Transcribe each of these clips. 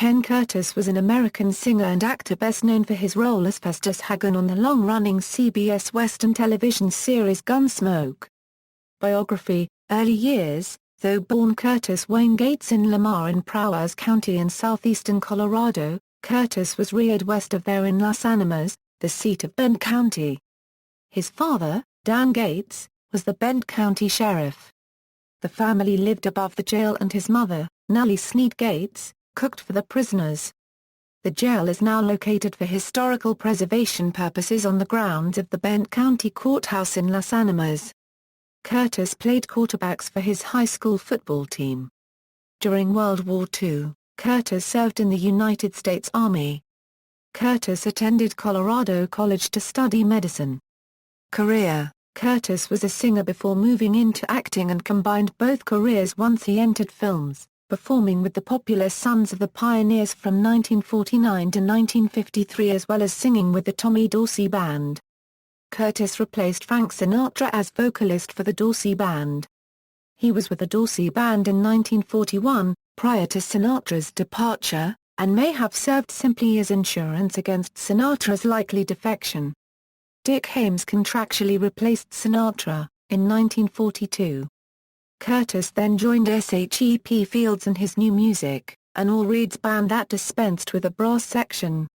Ken Curtis was an American singer and actor best known for his role as Festus Haggen on the long-running CBS Western television series Gunsmoke. Biography. Early years. Though born Curtis Wayne Gates in Lamar in Prowers County in southeastern Colorado, Curtis was reared west of there in Las Animas, the seat of Bend County. His father, Dan Gates, was the Bend County Sheriff. The family lived above the jail and his mother, Nellie Sneed Gates, cooked for the prisoners. The jail is now located for historical preservation purposes on the grounds of the Bend County Courthouse in Las Animas. Curtis played quarterbacks for his high school football team. During World War II, Curtis served in the United States Army. Curtis attended Colorado College to study medicine. Career. Curtis was a singer before moving into acting and combined both careers once he entered films, performing with the popular Sons of the Pioneers from 1949 to 1953 as well as singing with the Tommy Dorsey Band. Curtis replaced Frank Sinatra as vocalist for the Dorsey Band. He was with the Dorsey Band in 1941, prior to Sinatra's departure, and may have served simply as insurance against Sinatra's likely defection. Dick Haymes contractually replaced Sinatra, in 1942. Curtis then joined SHEP Fields and His New Music, an all-reeds band that dispensed with a brass section.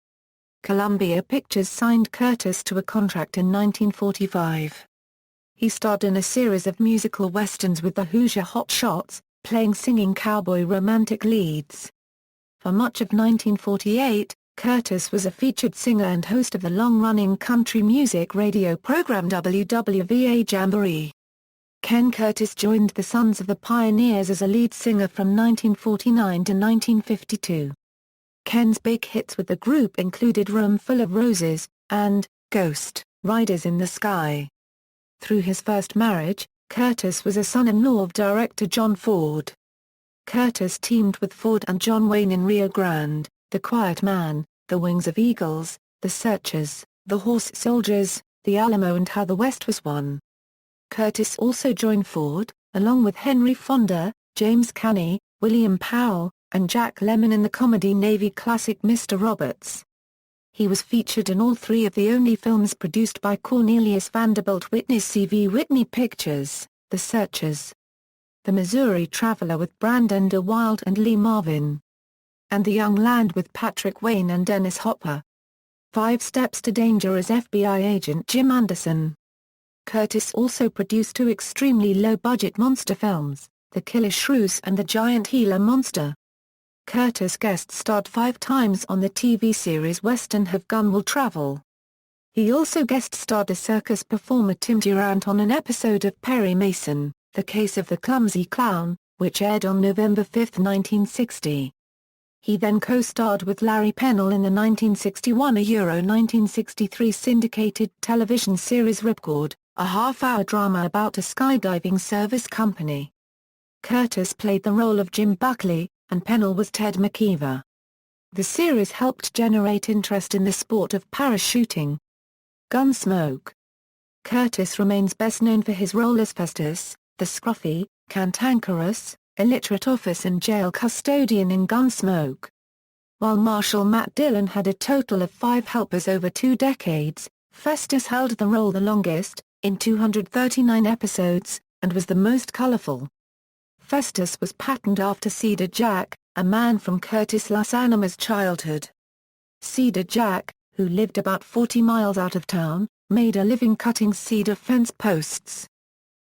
Columbia Pictures signed Curtis to a contract in 1945. He starred in a series of musical westerns with the Hoosier Hot Shots, playing singing cowboy romantic leads. For much of 1948, Curtis was a featured singer and host of the long-running country music radio program WWVA Jamboree. Ken Curtis joined the Sons of the Pioneers as a lead singer from 1949 to 1952. Ken's big hits with the group included Room Full of Roses, and Ghost, Riders in the Sky. Through his first marriage, Curtis was a son-in-law of director John Ford. Curtis teamed with Ford and John Wayne in Rio Grande, The Quiet Man, The Wings of Eagles, The Searchers, The Horse Soldiers, The Alamo and How the West Was Won. Curtis also joined Ford, along with Henry Fonda, James Cagney, William Powell, and Jack Lemmon in the comedy Navy classic Mr. Roberts. He was featured in all three of the only films produced by Cornelius Vanderbilt Whitney's C.V. Whitney Pictures, The Searchers, The Missouri Traveler with Brandon DeWilde and Lee Marvin, and The Young Land with Patrick Wayne and Dennis Hopper. 5 Steps to Danger as FBI agent Jim Anderson. Curtis also produced 2 extremely low-budget monster films, The Killer Shrews and The Giant Gila Monster. Curtis guest-starred 5 times on the TV series Western Have Gun Will Travel. He also guest-starred as circus performer Tim Durant on an episode of Perry Mason, The Case of the Clumsy Clown, which aired on November 5, 1960. He then co-starred with Larry Pennell in the 1961–1963 syndicated television series Ripcord, a half-hour drama about a skydiving service company. Curtis played the role of Jim Buckley, and Pennell was Ted McKeever. The series helped generate interest in the sport of parachuting. Gunsmoke. Curtis remains best known for his role as Festus, the scruffy, cantankerous, illiterate office and jail custodian in Gunsmoke. While Marshal Matt Dillon had a total of 5 helpers over 2 decades, Festus held the role the longest, in 239 episodes, and was the most colorful. Festus was patterned after Cedar Jack, a man from Curtis Las Animas' childhood. Cedar Jack, who lived about 40 miles out of town, made a living cutting cedar fence posts.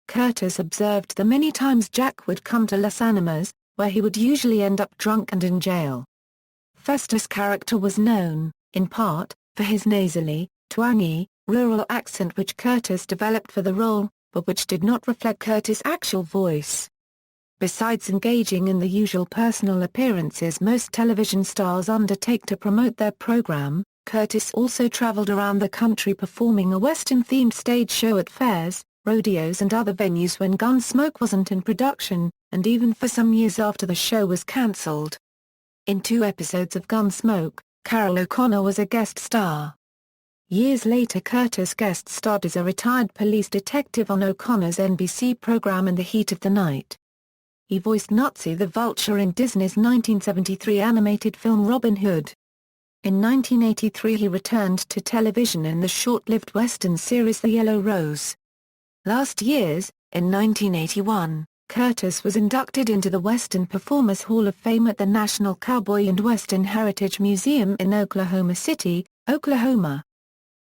Curtis observed the many times Jack would come to Las Animas, where he would usually end up drunk and in jail. Festus' character was known, in part, for his nasally, twangy, rural accent which Curtis developed for the role, but which did not reflect Curtis' actual voice. Besides engaging in the usual personal appearances most television stars undertake to promote their program, Curtis also traveled around the country performing a Western-themed stage show at fairs, rodeos and other venues when Gunsmoke wasn't in production, and even for some years after the show was cancelled. In 2 episodes of Gunsmoke, Carol O'Connor was a guest star. Years later Curtis guest-starred as a retired police detective on O'Connor's NBC program In the Heat of the Night. He voiced Nutsy the Vulture in Disney's 1973 animated film Robin Hood. In 1983 he returned to television in the short-lived Western series The Yellow Rose. Last years, in 1981, Curtis was inducted into the Western Performers Hall of Fame at the National Cowboy and Western Heritage Museum in Oklahoma City, Oklahoma.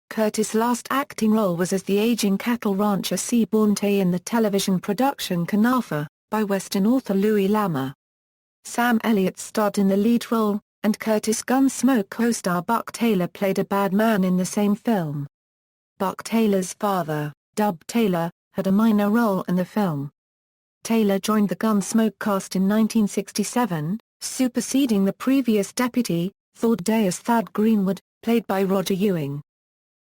Curtis' last acting role was as the aging cattle rancher Seaborn Tay in the television production Canafa, by Western author Louis Lama. Sam Elliott starred in the lead role, and Curtis' Gunsmoke co-star Buck Taylor played a bad man in the same film. Buck Taylor's father, Dub Taylor, had a minor role in the film. Taylor joined the Gunsmoke cast in 1967, superseding the previous deputy, Thaddeus Thad Greenwood, played by Roger Ewing.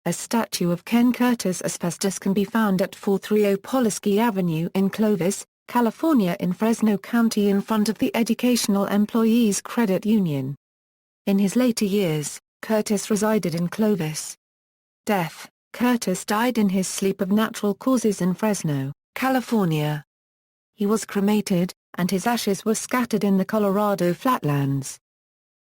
A statue of Ken Curtis as Festus can be found at 430 Pulaski Avenue in Clovis, California in Fresno County in front of the Educational Employees Credit Union. In his later years, Curtis resided in Clovis. Death: Curtis died in his sleep of natural causes in Fresno, California. He was cremated, and his ashes were scattered in the Colorado flatlands.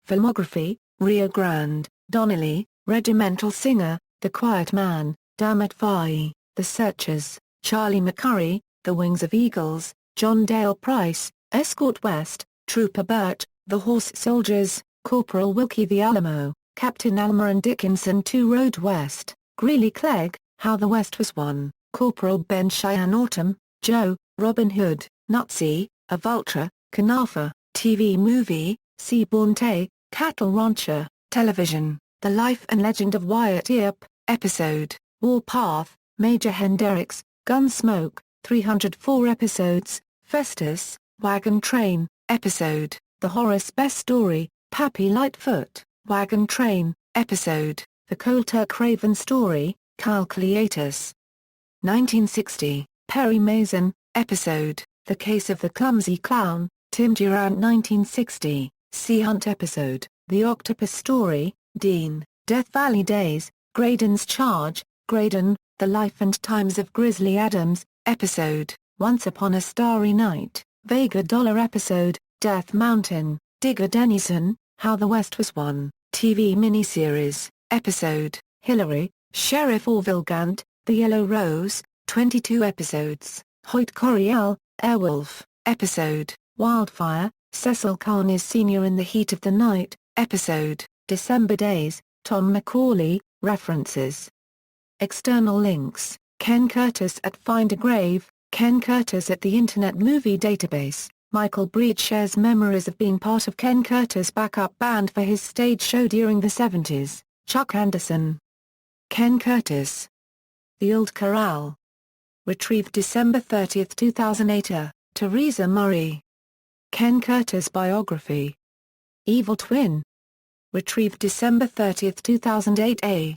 Filmography: Rio Grande, Donnelly, Regimental Singer, The Quiet Man, Dermot Vi, The Searchers, Charlie McCurry, The Wings of Eagles, John Dale Price, Escort West, Trooper Birch, The Horse Soldiers, Corporal Wilkie the Alamo, Captain Alma and Dickinson 2 Road West, Greeley Clegg, How the West Was Won, Corporal Ben Cheyenne Autumn, Joe, Robin Hood, Nutsy, A Vulture, Canafa, TV movie, Seaborn Tay, Cattle Rancher, television, The Life and Legend of Wyatt Earp, episode, Warpath, Major Hendricks, Gunsmoke, 304 episodes, Festus, Wagon Train, episode, The Horace Best Story, Pappy Lightfoot, Wagon Train, episode, The Colter Craven Story, Calculatus. 1960, Perry Mason, episode, The Case of the Clumsy Clown, Tim Durant. 1960, Sea Hunt episode, The Octopus Story, Dean, Death Valley Days, Graydon's Charge, Graydon, The Life and Times of Grizzly Adams, episode, Once Upon a Starry Night, Vega Dollar episode, Death Mountain, Digger Dennison, How the West Was Won, TV miniseries, episode, Hillary, Sheriff Orville Gant, The Yellow Rose, 22 episodes, Hoyt Coriel, Airwolf, episode, Wildfire, Cecil Carnes Sr. in the Heat of the Night, episode, December Days, Tom McCauley, references. External links, Ken Curtis at Find a Grave, Ken Curtis at the Internet Movie Database. Michael Breed shares memories of being part of Ken Curtis' backup band for his stage show during the 70s, Chuck Anderson. Ken Curtis. The Old Corral. Retrieved December 30, 2008. Teresa Murray. Ken Curtis Biography. Evil Twin. Retrieved December 30, 2008.